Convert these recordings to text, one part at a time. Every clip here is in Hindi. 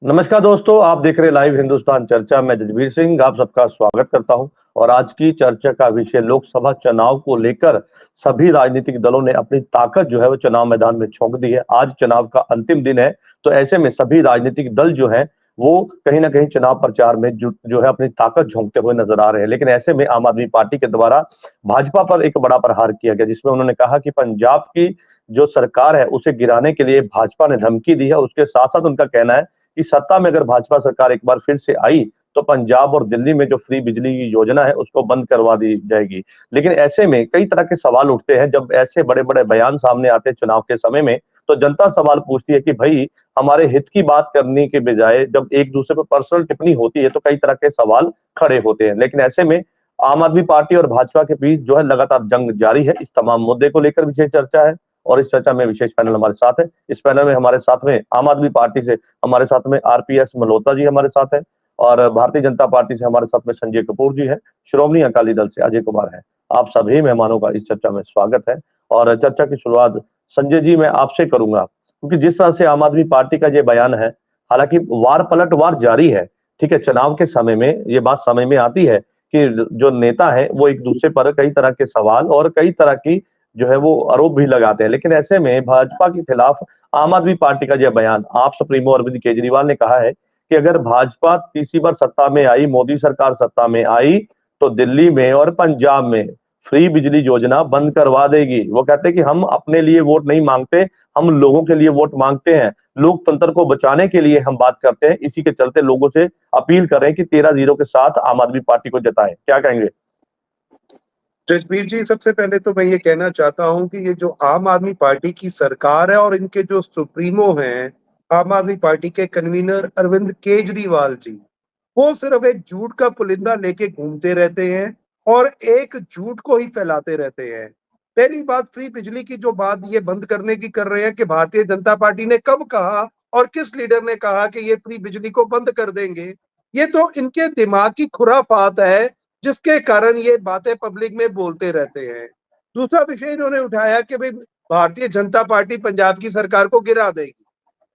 नमस्कार दोस्तों, आप देख रहे हैं लाइव हिंदुस्तान चर्चा। मैं जजवीर सिंह आप सबका स्वागत करता हूं। और आज की चर्चा का विषय लोकसभा चुनाव को लेकर सभी राजनीतिक दलों ने अपनी ताकत जो है वो चुनाव मैदान में झोंक दी है। आज चुनाव का अंतिम दिन है, तो ऐसे में सभी राजनीतिक दल जो है वो कहीं ना कहीं चुनाव प्रचार में जो है अपनी ताकत झोंकते हुए नजर आ रहे हैं। लेकिन ऐसे में आम आदमी पार्टी के द्वारा भाजपा पर एक बड़ा प्रहार किया गया, जिसमें उन्होंने कहा कि पंजाब की जो सरकार है उसे गिराने के लिए भाजपा ने धमकी दी है। उसके साथ साथ उनका कहना है कि सत्ता में अगर भाजपा सरकार एक बार फिर से आई तो पंजाब और दिल्ली में जो फ्री बिजली की योजना है उसको बंद करवा दी जाएगी। लेकिन ऐसे में कई तरह के सवाल उठते हैं जब ऐसे बड़े बड़े बयान सामने आते हैं चुनाव के समय में। तो जनता सवाल पूछती है कि भाई, हमारे हित की बात करने के बजाय जब एक दूसरे पर पर्सनल टिप्पणी होती है तो कई तरह के सवाल खड़े होते हैं। लेकिन ऐसे में आम आदमी पार्टी और भाजपा के बीच जो है लगातार जंग जारी है। इस तमाम मुद्दे को लेकर विशेष चर्चा है और इस चर्चा में विशेष पैनल हमारे साथ है। इस पैनल में हमारे साथ में आम आदमी पार्टी से हमारे साथ में आरपीएस मल्होत्रा जी हमारे साथ है, और भारतीय जनता पार्टी से हमारे साथ में संजय कपूर जी है, श्रोमणी अकाली दल से अजय कुमार है। आप सभी मेहमानों का इस चर्चा में स्वागत है। और चर्चा की शुरुआत संजय जी मैं आपसे करूंगा, क्योंकि जिस तरह से आम आदमी पार्टी का ये बयान है, हालांकि वार पलटवार जारी है। ठीक है, चुनाव के समय में ये बात समझ में आती है कि जो नेता है वो एक दूसरे पर कई तरह के सवाल और कई तरह की जो है वो आरोप भी लगाते हैं। लेकिन ऐसे में भाजपा के खिलाफ आम आदमी पार्टी का यह बयान, आप सुप्रीमो अरविंद केजरीवाल ने कहा है कि अगर भाजपा तीसरी बार सत्ता में आई, मोदी सरकार सत्ता में आई, तो दिल्ली में और पंजाब में फ्री बिजली योजना बंद करवा देगी। वो कहते हैं कि हम अपने लिए वोट नहीं मांगते, हम लोगों के लिए वोट मांगते हैं, लोकतंत्र को बचाने के लिए हम बात करते हैं। इसी के चलते लोगों से अपील कर रहे हैं कि 13-0 के साथ आम आदमी पार्टी को जिताएं। क्या कहेंगे? जसबीर जी, सबसे पहले तो मैं ये कहना चाहता हूँ कि ये जो आम आदमी पार्टी की सरकार है और इनके जो सुप्रीमो हैं, आम आदमी पार्टी के कन्वीनर अरविंद केजरीवाल जी, वो सिर्फ एक झूठ का पुलिंदा लेके घूमते रहते हैं और एक झूठ को ही फैलाते रहते हैं। पहली बात, फ्री बिजली की जो बात ये बंद करने की कर रहे हैं कि भारतीय जनता पार्टी ने कब कहा और किस लीडर ने कहा कि ये फ्री बिजली को बंद कर देंगे। ये तो इनके दिमाग की खुरापात है, जिसके कारण ये बातें पब्लिक में बोलते रहते हैं। दूसरा विषय इन्होंने उठाया कि भाई भारतीय जनता पार्टी पंजाब की सरकार को गिरा देगी।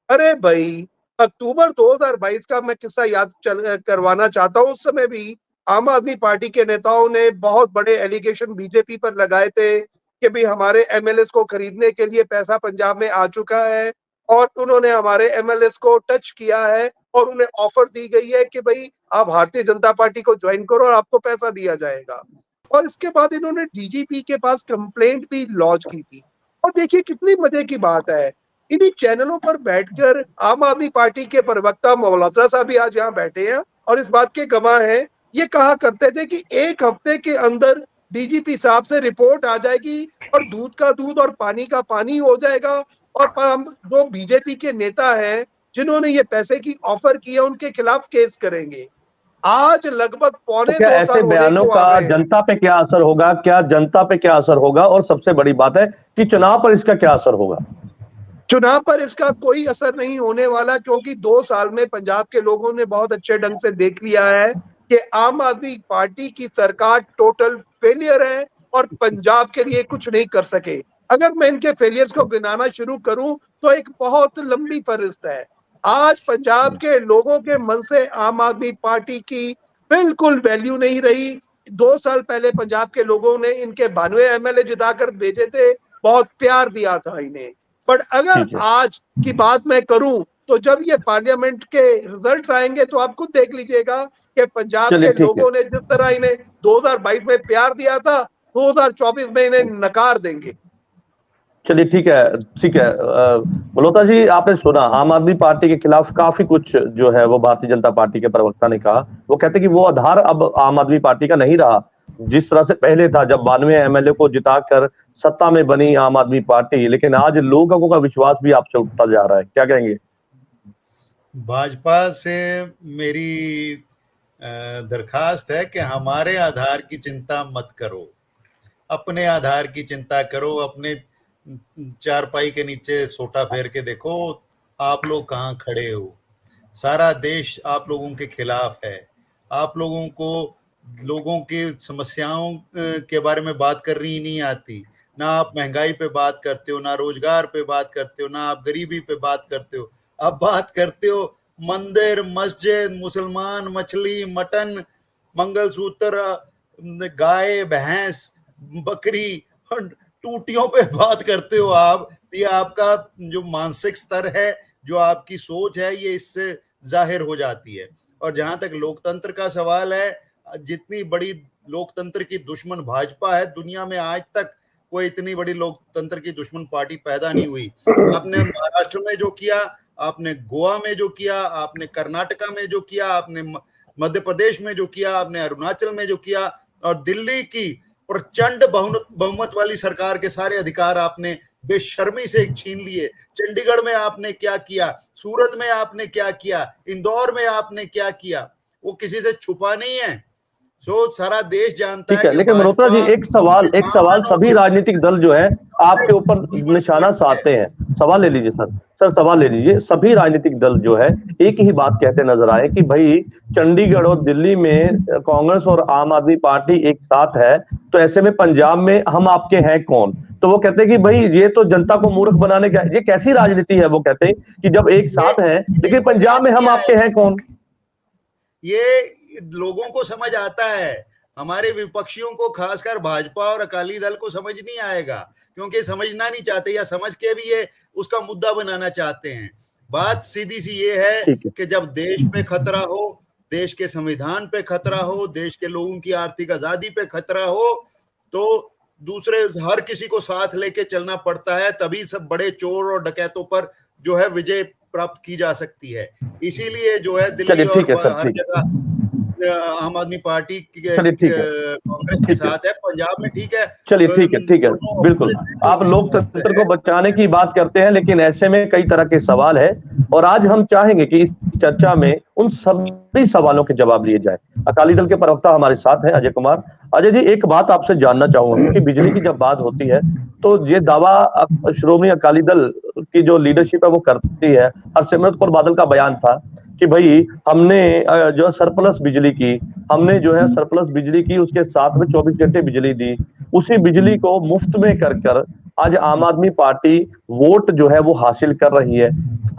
अरे भाई, अक्टूबर 2022 का मैं किस्सा याद करवाना चाहता हूँ। उस समय भी आम आदमी पार्टी के नेताओं ने बहुत बड़े एलिगेशन बीजेपी पर लगाए थे कि भाई हमारे एमएलएस को खरीदने के लिए पैसा पंजाब में आ चुका है और उन्होंने हमारे एमएलएस को टच किया है और उन्हें ऑफर दी गई है कि भाई आप भारतीय जनता पार्टी को ज्वाइन करो और आपको पैसा दिया जाएगा। और इसके बाद इन्होंने डीजीपी के पास कंप्लेंट भी लॉन्च की थी। और देखिए कितनी मजे की बात है, इन्हीं चैनलों पर बैठकर आम आदमी पार्टी के प्रवक्ता मल्होत्रा साहब भी आज यहाँ बैठे हैं और इस बात के गवाह हैं। ये कहा करते थे कि एक हफ्ते के अंदर डीजीपी साहब से रिपोर्ट आ जाएगी और दूध का दूध और पानी का पानी हो जाएगा और जो बीजेपी के नेता हैं जिन्होंने ये पैसे की ऑफर की है उनके खिलाफ केस करेंगे। आज लगभग तो पौने क्या 2 साल ऐसे होने बयानों को का आ गए हैं। जनता पे क्या असर होगा? क्या जनता पे क्या असर होगा? और सबसे बड़ी बात है कि चुनाव पर इसका क्या असर होगा? चुनाव पर इसका कोई असर नहीं होने वाला, क्योंकि 2 साल में पंजाब के लोगों ने बहुत अच्छे ढंग से देख लिया है कि आम आदमी पार्टी की सरकार टोटल फेलियर है और पंजाब के लिए कुछ नहीं कर सके। अगर मैं इनके फेलियर्स को गिनाना शुरू करूं तो एक बहुत लंबी फहरिस्त है। आज पंजाब के लोगों के मन से आम आदमी पार्टी की बिल्कुल वैल्यू नहीं रही। 2 साल पहले पंजाब के लोगों ने इनके 92 एमएलए जिताकर भेजे थे, बहुत प्यार दिया था इन्हें। बट अगर ठीक है। आज की बात मैं करूं तो जब ये पार्लियामेंट के रिजल्ट्स आएंगे तो आप खुद देख लीजिएगा कि पंजाब चलिए के ठीक है। लोगों ने जिस तरह इन्हें 2022 में प्यार दिया था, 2024 में इन्हें नकार देंगे। चलिए ठीक है। ठीक है, मल्होत्रा जी, आपने सुना आम आदमी पार्टी के खिलाफ काफी कुछ जो है वो भारतीय जनता पार्टी के प्रवक्ता ने कहा। वो कहते कि वो आधार अब आम आदमी पार्टी का नहीं रहा जिस तरह से पहले था, जब 92 एमएलए को जिताकर सत्ता में बनी आम आदमी पार्टी। लेकिन आज लोगों का विश्वास भी आपसे उठता जा रहा है। क्या कहेंगे? भाजपा से मेरी दरखास्त है कि हमारे आधार की चिंता मत करो, अपने आधार की चिंता करो। अपने चारपाई के नीचे सोटा फेर के देखो आप लोग कहाँ खड़े हो। सारा देश आप लोगों के खिलाफ है। आप लोगों को लोगों की समस्याओं के बारे में बात करनी ही नहीं आती। ना आप महंगाई पे बात करते हो, ना रोजगार पे बात करते हो, ना आप गरीबी पे बात करते हो। आप बात करते हो मंदिर, मस्जिद, मुसलमान, मछली, मटन, मंगलसूत्र, गाय, भैंस, बकरी और टूटियों पे बात करते हो आप। ये आपका जो मानसिक स्तर है, जो आपकी सोच है, ये इससे जाहिर हो जाती है। और जहां तक लोकतंत्र का सवाल है, जितनी बड़ी लोकतंत्र की दुश्मन भाजपा है, दुनिया में आज तक कोई इतनी बड़ी लोकतंत्र की दुश्मन पार्टी पैदा नहीं हुई। आपने महाराष्ट्र में जो किया, आपने गोवा में जो किया, आपने कर्नाटका में जो किया, आपने मध्य प्रदेश में जो किया, आपने अरुणाचल में जो किया, और दिल्ली की प्रचंड बहुमत वाली सरकार के सारे अधिकार आपने बेशर्मी से छीन लिए। चंडीगढ़ में आपने क्या किया, सूरत में आपने क्या किया, इंदौर में आपने क्या किया, वो किसी से छुपा नहीं है। सारा देश जानता है। लेकिन मल्होत्रा जी, एक सवाल सभी राजनीतिक दल जो है आपके ऊपर निशाना साधते हैं। सवाल ले लीजिए सर, सवाल ले लीजिए। सभी राजनीतिक दल जो है एक ही बात कहते नजर आए कि भाई चंडीगढ़ और दिल्ली में कांग्रेस और आम आदमी पार्टी एक साथ है, तो ऐसे में पंजाब में हम आपके हैं कौन? तो वो कहते हैं कि भाई ये तो जनता को मूर्ख बनाने का, ये कैसी राजनीति है? वो कहते हैं कि जब एक साथ है लेकिन पंजाब में हम आपके हैं कौन? ये लोगों को समझ आता है, हमारे विपक्षियों को, खासकर भाजपा और अकाली दल को समझ नहीं आएगा, क्योंकि समझना नहीं चाहते, या समझ के भी ये उसका मुद्दा बनाना चाहते हैं। बात सीधी सी ये है कि जब देश पे खतरा हो, देश के संविधान पे खतरा हो, देश के लोगों की आर्थिक आजादी पे खतरा हो, तो दूसरे हर किसी को साथ लेके चलना पड़ता है, तभी सब बड़े चोर और डकैतों पर जो है विजय प्राप्त की जा सकती है। इसीलिए जो है दिल्ली और हर जगह आम आदमी पार्टी कांग्रेस के साथ है, पंजाब में ठीक है। चलिए ठीक है, बिल्कुल। आप लोकतंत्र को बचाने की बात करते हैं, लेकिन ऐसे में कई तरह के सवाल है, और आज हम चाहेंगे कि इस चर्चा में उन सभी सवालों के जवाब लिए जाए। अकाली दल के प्रवक्ता हमारे साथ हैं अजय कुमार। अजय जी, एक बात आपसे जानना चाहूंगा कि बिजली की जब बात होती है तो ये दावा श्रोमणी अकाली दल की जो लीडरशिप है वो करती है। हरसिमरत कौर बादल का बयान था कि भाई हमने जो सरप्लस बिजली की, हमने जो है सरप्लस बिजली की, उसके साथ में 24 घंटे बिजली दी, उसी बिजली को मुफ्त में कर आज आम आदमी पार्टी वोट जो है वो हासिल कर रही है।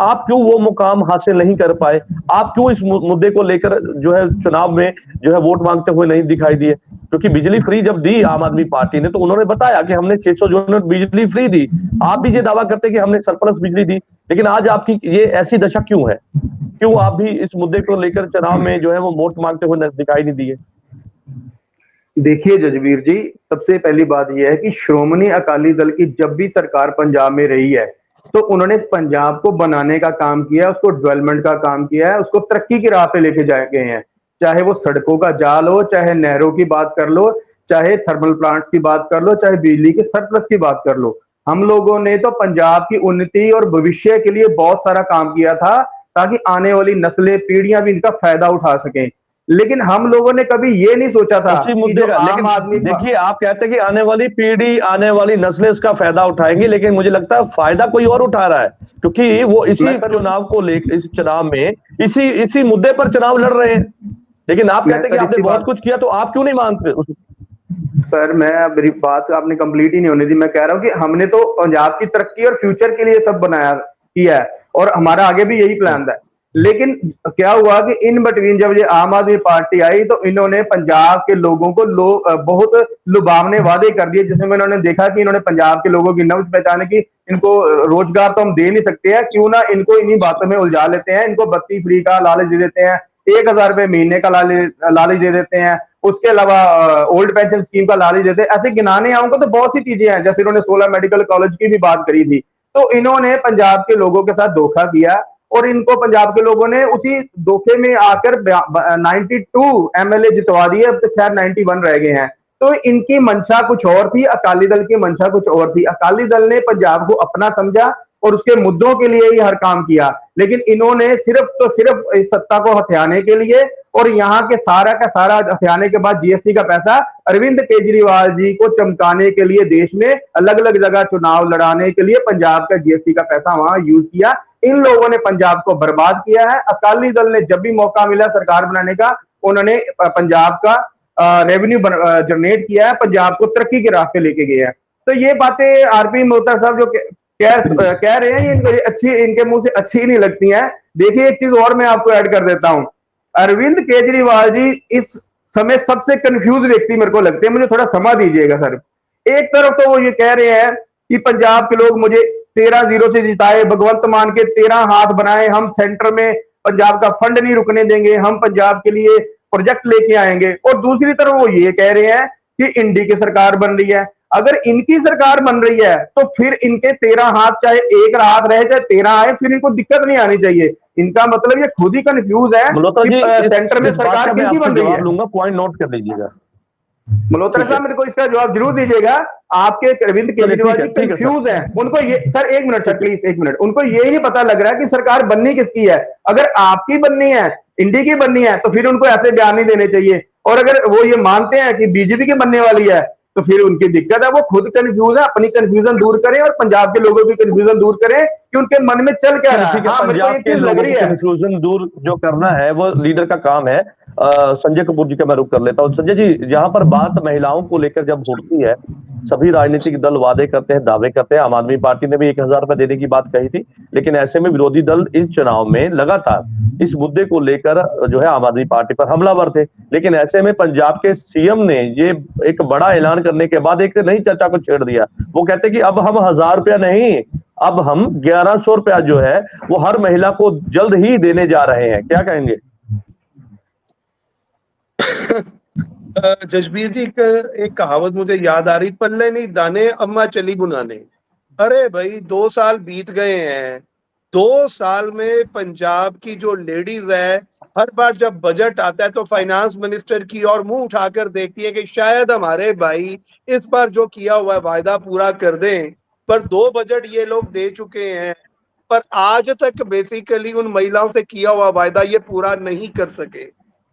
आप क्यों वो मुकाम हासिल नहीं कर पाए? आप क्यों इस मुद्दे को लेकर जो है चुनाव में जो है वोट मांगते हुए नहीं दिखाई दिए? क्योंकि बिजली फ्री जब दी आम आदमी पार्टी ने, तो उन्होंने बताया कि हमने 600 यूनिट बिजली फ्री दी। आप भी ये दावा करते कि हमने सरप्लस बिजली दी, लेकिन आज आपकी ये ऐसी दशा क्यों है? क्यों आप भी इस मुद्दे को लेकर चुनाव में जो है वो वोट मांगते हुए दिखाई नहीं दिए? देखिए जजवीर जी, सबसे पहली बात यह है कि श्रोमणी अकाली दल की जब भी सरकार पंजाब में रही है तो उन्होंने पंजाब को बनाने का काम किया, उसको डेवलपमेंट का काम किया है, उसको तरक्की की राह पे लेके जाए गए हैं। चाहे वो सड़कों का जाल हो, चाहे नहरों की बात कर लो, चाहे थर्मल प्लांट्स की बात कर लो, चाहे बिजली के सरप्लस की बात कर लो। हम लोगों ने तो पंजाब की उन्नति और भविष्य के लिए बहुत सारा काम किया था, ताकि आने वाली नस्लें, पीढ़ियां भी इनका फायदा उठा सकें। लेकिन हम लोगों ने कभी ये नहीं सोचा था उसी मुद्दे का, लेकिन आदमी देखिए, आप कहते हैं कि आने वाली पीढ़ी, आने वाली नस्लें इसका फायदा उठाएंगी, लेकिन मुझे लगता है फायदा कोई और उठा रहा है, क्योंकि वो इसी चुनाव को लेकर, इस चुनाव में इसी मुद्दे पर चुनाव लड़ रहे हैं। लेकिन आप कहते हैं कि आपने बहुत कुछ किया, तो आप क्यों नहीं मानते? सर, मैं मेरी बात आपने कंप्लीट ही नहीं होने दी। मैं कह रहा हूँ कि हमने तो पंजाब की तरक्की और फ्यूचर के लिए सब बनाया किया है, और हमारा आगे भी यही प्लान था। लेकिन क्या हुआ कि इन बिटवीन जब ये आम आदमी पार्टी आई तो इन्होंने पंजाब के लोगों को बहुत लुभावने वादे कर दिए, जिसमें इन्होंने देखा कि इन्होंने पंजाब के लोगों की नब्ज पहचाने की, इनको रोजगार तो हम दे नहीं सकते हैं, क्यों ना इनको इन्हीं बातों में उलझा लेते हैं, इनको बत्ती फ्री का लालच दे देते हैं, 1000 रुपए महीने का लालच दे देते हैं, उसके अलावा ओल्ड पेंशन स्कीम का लालच देते हैं। ऐसे गिनाने आऊंगा तो बहुत सी चीजें हैं, जैसे इन्होंने 16 मेडिकल कॉलेज की भी बात करी थी। तो इन्होंने पंजाब के लोगों के साथ धोखा किया, और इनको पंजाब के लोगों ने उसी धोखे में आकर 92 एमएलए जितवा दिए, अब तो खैर 91 रह गए हैं। तो इनकी मंशा कुछ और थी, अकाली दल की मंशा कुछ और थी। अकाली दल ने पंजाब को अपना समझा और उसके मुद्दों के लिए ही हर काम किया, लेकिन इन्होंने सिर्फ इस सत्ता को हथियाने के लिए, और यहाँ के सारा का सारा हथियाने के बाद जीएसटी का पैसा अरविंद केजरीवाल जी को चमकाने के लिए, देश में अलग अलग जगह चुनाव लड़ाने के लिए पंजाब का जीएसटी का पैसा वहां यूज किया। इन लोगों ने पंजाब को बर्बाद किया है। अकाली दल ने जब भी मौका मिला सरकार बनाने का, उन्होंने पंजाब का रेवेन्यू जनरेट किया है, पंजाब को तरक्की की राह पे लेके गए हैं। तो ये बातें आरपी मल्होत्रा साहब जो कह रहे हैं ये इनको अच्छी, इनके मुंह से अच्छी नहीं लगती है। देखिए एक चीज और मैं आपको ऐड कर देता हूं, अरविंद केजरीवाल जी इस समय सबसे कंफ्यूज व्यक्ति मेरे को लगते हैं, मुझे थोड़ा समा दीजिएगा सर। एक तरफ तो वो ये कह रहे हैं कि पंजाब के लोग मुझे 13-0 से जिताए, भगवंत मान के 13 हाथ बनाए, हम सेंटर में पंजाब का फंड नहीं रुकने देंगे, हम पंजाब के लिए प्रोजेक्ट लेके आएंगे। और दूसरी तरफ वो ये कह रहे हैं कि इंडी की सरकार बन रही है। अगर इनकी सरकार बन रही है तो फिर इनके 13 हाथ, चाहे एक हाथ रहे चाहे 13 आए, फिर इनको दिक्कत नहीं आनी चाहिए। इनका मतलब ये खुद ही कंफ्यूज है कि सेंटर में सरकार किसकी बन रही है। लूंगा, पॉइंट नोट कर लीजिएगा। मल्होत्रा साहब मेरे को इसका जवाब जरूर दीजिएगा। आपके अरविंद केजरीवाल जी कंफ्यूज हैं, उनको ये सर, एक मिनट सर प्लीज, एक मिनट, उनको ये ही नहीं पता लग रहा है कि सरकार बननी किसकी है। अगर आपकी बननी है, इंडी की बननी है, तो फिर उनको ऐसे बयान नहीं देने चाहिए। और अगर वो ये मानते हैं कि बीजेपी की बनने वाली है तो फिर उनकी दिक्कत है, वो खुद कंफ्यूज है, अपनी कंफ्यूजन दूर करें और पंजाब के लोगों की कंफ्यूजन दूर करें कि उनके मन में चल क्या रहा है। हाँ, मेरे को एक चीज लग रही है, कंफ्यूजन दूर जो करना है वो लीडर का काम है। संजय कपूर जी का मैं रुख कर लेता हूँ। संजय जी, जहां पर बात महिलाओं को लेकर जब उठती है, सभी राजनीतिक दल वादे करते हैं, दावे करते हैं। आम आदमी पार्टी ने भी 1000 रुपए देने की बात कही थी, लेकिन ऐसे में विरोधी दल इस चुनाव में लगातार इस मुद्दे को लेकर जो है आम आदमी पार्टी पर हमलावर थे। लेकिन ऐसे में पंजाब के सीएम ने ये एक बड़ा ऐलान करने के बाद एक नई चर्चा को छेड़ दिया। वो कहते कि अब हम 1000 रुपया नहीं, अब हम 1100 रुपया जो है वो हर महिला को जल्द ही देने जा रहे हैं। क्या कहेंगे? जसबीर जी, एक कहावत मुझे याद आ रही, पल्ले नहीं दाने अम्मा चली बुनाने। अरे भाई 2 साल बीत गए हैं, 2 साल में पंजाब की जो लेडीज है, हर बार जब बजट आता है तो फाइनेंस मिनिस्टर की और मुंह उठाकर देखती है कि शायद हमारे भाई इस बार जो किया हुआ वायदा पूरा कर दें। पर 2 बजट ये लोग दे चुके हैं, पर आज तक बेसिकली उन महिलाओं से किया हुआ वायदा ये पूरा नहीं कर सके।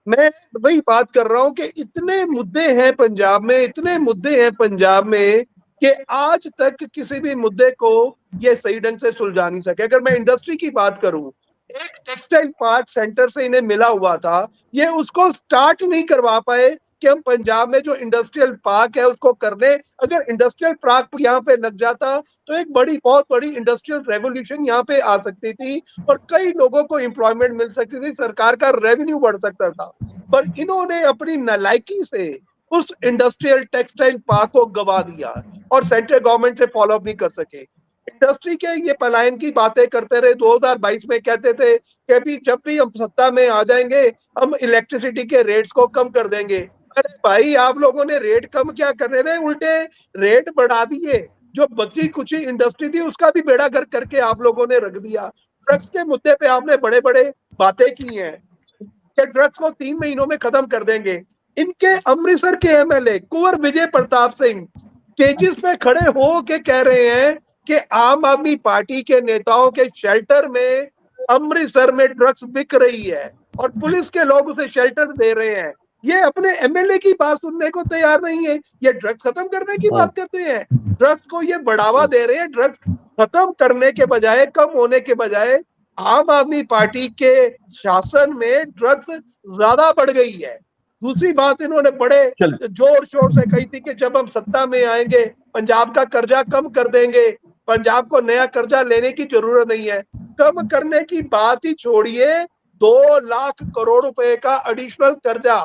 मैं वही बात कर रहा हूं कि इतने मुद्दे हैं पंजाब में, इतने मुद्दे हैं पंजाब में कि आज तक किसी भी मुद्दे को ये सही ढंग से सुलझा नहीं सके। अगर मैं इंडस्ट्री की बात करूं, एक टेक्सटाइल पार्क सेंटर से इन्हें मिला हुआ था, ये उसको स्टार्ट नहीं करवा पाए कि हम पंजाब में जो इंडस्ट्रियल पार्क है उसको कर ले। अगर इंडस्ट्रियल पार्क यहाँ पे लग जाता तो एक बहुत बड़ी इंडस्ट्रियल रेवोल्यूशन यहाँ पे आ सकती थी और कई लोगों को एम्प्लॉयमेंट मिल सकती थी, सरकार का रेवेन्यू बढ़ सकता था। पर इन्होंने अपनी नालायकी से उस इंडस्ट्रियल टेक्सटाइल पार्क को गवा दिया और सेंट्रल गवर्नमेंट से फॉलो अप नहीं कर सके। इंडस्ट्री के ये पलायन की बातें करते रहे। 2022 में कहते थे कि अभी जब भी हम सत्ता में आ जाएंगे हम इलेक्ट्रिसिटी के रेट्स को कम कर देंगे। अरे भाई, आप लोगों ने रेट कम क्या करने थे, उल्टे रेट बढ़ा दिए। जो बची कुछ इंडस्ट्री थी उसका भी बेड़ा गर्क करके आप लोगों ने रख दिया। ड्रग्स के मुद्दे पे आपने बड़े बड़े बातें की हैं कि ड्रग्स को 3 महीनों में खत्म कर देंगे। इनके अमृतसर के एमएलए कुंवर विजय प्रताप सिंह स्टेजिस में खड़े हो के कह रहे हैं कि आम आदमी पार्टी के नेताओं के शेल्टर में अमृतसर में ड्रग्स बिक रही है और पुलिस के लोग उसे शेल्टर दे रहे हैं। ये अपने एमएलए की बात सुनने को तैयार नहीं है, ये ड्रग्स खत्म करने की बात करते हैं। ड्रग्स को ये बढ़ावा दे रहे हैं। ड्रग्स खत्म करने के बजाय, कम होने के बजाय, आम आदमी पार्टी के शासन में ड्रग्स ज्यादा बढ़ गई है। दूसरी बात इन्होंने बड़े जोर शोर से कही थी कि जब हम सत्ता में आएंगे पंजाब का कर्जा कम कर देंगे, पंजाब को नया कर्जा लेने की जरूरत नहीं है। कम करने की बात ही छोड़िए, 2 लाख करोड़ रुपए का एडिशनल कर्जा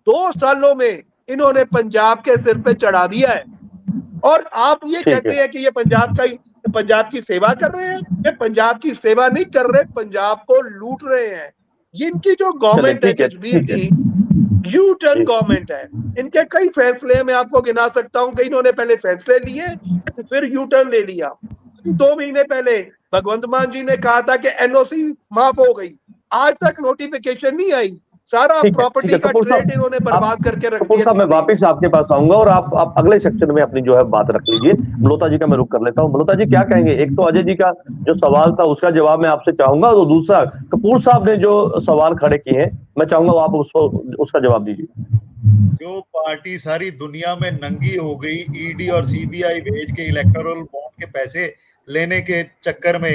2 सालों में इन्होंने पंजाब के सिर पे चढ़ा दिया है। और आप ये कहते हैं कि ये पंजाब की सेवा कर रहे हैं। ये पंजाब की सेवा नहीं कर रहे, पंजाब को लूट रहे हैं। इनकी जो गवर्नमेंट है जसबीर जी, यू टर्न गवर्नमेंट है। इनके कई फैसले मैं आपको गिना सकता हूं कि इन्होंने पहले फैसले लिए फिर यू टर्न ले लिया। 2 महीने पहले भगवंत मान जी ने कहा था कि एनओसी माफ हो गई, आज तक नोटिफिकेशन नहीं आई। सारा प्रॉपर्टी का ट्रेड इन्होंने बर्बाद करके रख दिया। मैं वापस आपके पास आऊंगा और आप अगले सेक्शन में अपनी जो है बात रख लीजिए। मल्होत्रा जी का मैं रुख कर लेता हूँ। मल्होत्रा जी क्या कहेंगे? एक तो अजय जी का जो सवाल था उसका जवाब मैं आपसे चाहूंगा, और दूसरा कपूर साहब ने जो सवाल खड़े किए हैं मैं चाहूंगा आप उसका जवाब दीजिए। जो पार्टी सारी दुनिया में नंगी हो गई, ईडी और सीबीआई भेज के इलेक्टोरल बॉन्ड के पैसे लेने के चक्कर में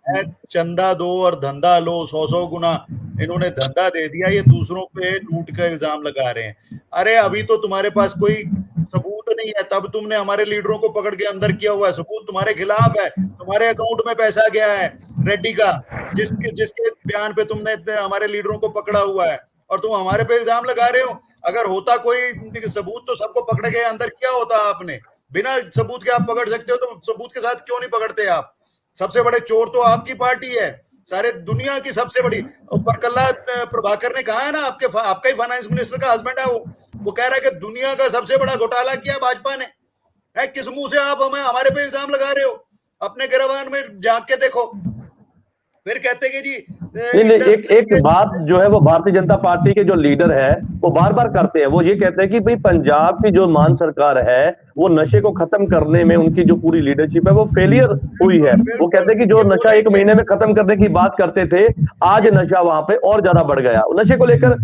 चंदा दो और धंधा लो, 100 गुना इन्होंने धंधा दे दिया, ये दूसरों पे लूट का इल्जाम लगा रहे हैं। अरे अभी तो तुम्हारे पास कोई सबूत नहीं है, तब तुमने हमारे लीडरों को पकड़ के अंदर किया हुआ है। सबूत तुम्हारे खिलाफ है, तुम्हारे अकाउंट में पैसा गया है रेड्डी का, जिसके बयान पे तुमने हमारे लीडरों को पकड़ा हुआ है, और तुम हमारे पे इल्जाम लगा रहे हो। अगर होता कोई सबूत तो सबको पकड़ के अंदर किया होता आपने। बिना सबूत के आप पकड़ सकते हो, तो सबूत के साथ क्यों नहीं पकड़ते आप? सबसे बड़े चोर तो आपकी पार्टी है, सारे दुनिया की सबसे बड़ी। प्रहलाद प्रभाकर ने कहा है ना, आपका ही फाइनेंस मिनिस्टर का हस्बैंड है, वो कह रहा है कि दुनिया का सबसे बड़ा घोटाला किया भाजपा ने है। किस मुंह से आप हमारे पे इल्जाम लगा रहे हो? अपने गिरबान में झांक के देखो। फिर कहते कि जी नहीं, एक बात जो है वो भारतीय जनता पार्टी के जो लीडर है वो बार बार करते हैं। वो ये कहते हैं कि भाई पंजाब की जो मान सरकार है वो नशे को खत्म करने में उनकी जो पूरी लीडरशिप है वो फेलियर हुई है। वो कहते हैं कि जो नशा 1 महीने में खत्म करने की बात करते थे, आज नशा वहां पे और ज्यादा बढ़ गया। नशे को लेकर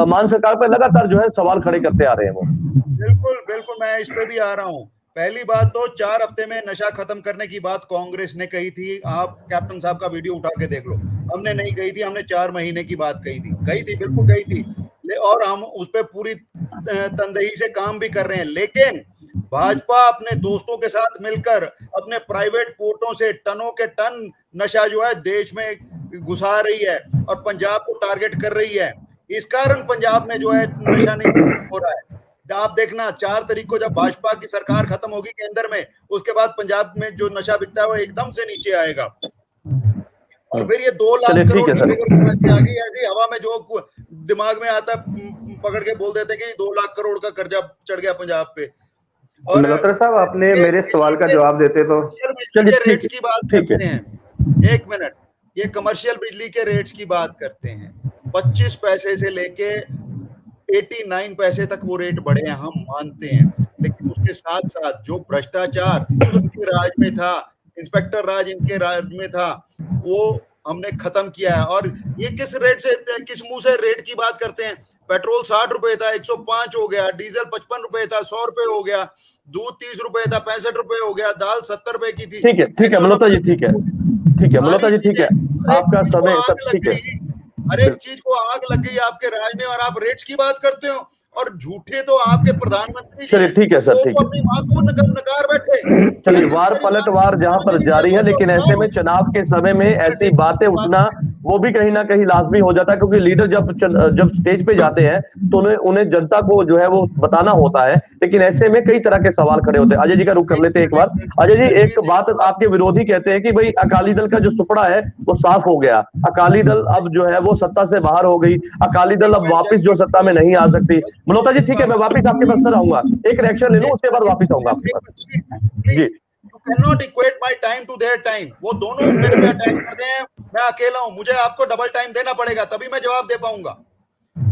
मान सरकार पर लगातार जो है सवाल खड़े करते आ रहे हैं वो। बिल्कुल बिल्कुल, मैं इस पे भी आ रहा हूं। पहली बात तो 4 हफ्ते में नशा खत्म करने की बात कांग्रेस ने कही थी। आप कैप्टन साहब का वीडियो उठा के देख लो। हमने नहीं कही थी, हमने 4 महीने की बात कही थी, बिल्कुल कही थी। और हम उस पर पूरी तनदेही से काम भी कर रहे हैं। लेकिन भाजपा अपने दोस्तों के साथ मिलकर अपने प्राइवेट पोर्टों से टनों के टन नशा जो है देश में घुसा रही है और पंजाब को टारगेट कर रही है। इस कारण पंजाब में जो है नशा नहीं हो रहा है। आप देखना 4 तारीख को जब भाजपा की सरकार खत्म होगी केंद्र में, उसके बाद पंजाब में जो नशा बिकता है वो एकदम से नीचे आएगा। और फिर ये 2 लाख करोड़ की फिगर आ गई ऐसी हवा में, जो दिमाग में आता है पकड़ के बोल देते कि 2 लाख करोड़ का कर्जा चढ़ गया पंजाब पे। और मल्होत्रा साहब, आपने मेरे सवाल का जवाब देते तो चलिए रेट्स की बात करते हैं। 1 मिनट, ये कमर्शियल बिजली के रेट्स की बात करते हैं। 25 पैसे से लेके 89 पैसे तक वो रेट बढ़े हैं, हम मानते हैं। लेकिन उसके साथ साथ जो भ्रष्टाचार इनके राज में था, इंस्पेक्टर राज इनके राज में था, वो हमने खत्म किया है। और ये किस रेट से, किस मुंह से रेट की बात करते हैं? पेट्रोल 60 रुपए था, 105 हो गया। डीजल 55 रुपए था, 100 रुपए हो गया। दूध 30 रुपए था, 65 रुपए हो गया। दाल 70 रुपए की थी। ठीक है मल्होत्रा जी, ठीक है मल्होत्रा जी, ठीक है, आपका समय सब ठीक है। हर एक चीज को आग लग गई आपके राज में, और आप रेट्स की बात करते हो। और झूठे तो आपके प्रधानमंत्री, चलिए ठीक है सर, ठीक है। अपनी मां को नकार बैठे। चलिए, वार पलटवार जहां पर जारी है, लेकिन ऐसे में चुनाव के समय में ऐसी बातें उठना वो भी कहीं ना कहीं लाजमी हो जाता है, क्योंकि लीडर जब स्टेज पे जाते हैं तो उन्हें जनता को जो है वो बताना होता है। लेकिन ऐसे में कई तरह के सवाल खड़े होते हैं। अजय जी का रुख कर लेते हैं एक बार। अजय जी, एक बात आपके विरोधी कहते हैं कि भाई अकाली दल का जो सुपड़ा है वो साफ हो गया, अकाली दल अब जो है वो सत्ता से बाहर हो गई, अकाली दल अब वापिस जो सत्ता में नहीं आ सकती। मल्होत्रा जी ठीक है, मैं वापिस आपके पास सर आऊंगा, एक रिएक्शन ले लूं, उसके बाद वापिस आऊंगा आपके पास जी। You cannot equate my time to their time. वो दोनों मेरे पे अटैक कर रहे हैं, मैं अकेला हूं, मुझे आपको डबल टाइम देना पड़ेगा तभी मैं जवाब दे पाऊंगा।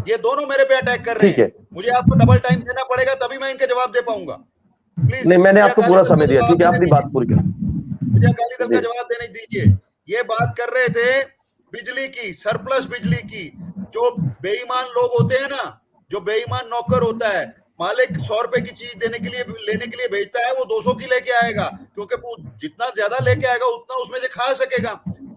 ये दोनों मेरे पे अटैक कर रहे हैं, मुझे आपको डबल टाइम देना पड़ेगा तभी मैं इनके जवाब दे पाऊंगा। प्लीज, नहीं, मैंने आपको पूरा समय दिया, ठीक है, अपनी बात पूरी करें, मुझे अकाली दल का जवाब देने दीजिए। ये बात कर रहे थे बिजली की, सरप्लस बिजली की। जो बेईमान लोग होते हैं ना, जो बेईमान नौकर होता है, मालिक 100 रुपए की चीज लेने के लिए भेजता है, वो 200 की लेके आएगा, क्योंकि वो जितना ज्यादा लेके आएगा उतना उसमें से खा सकेगा।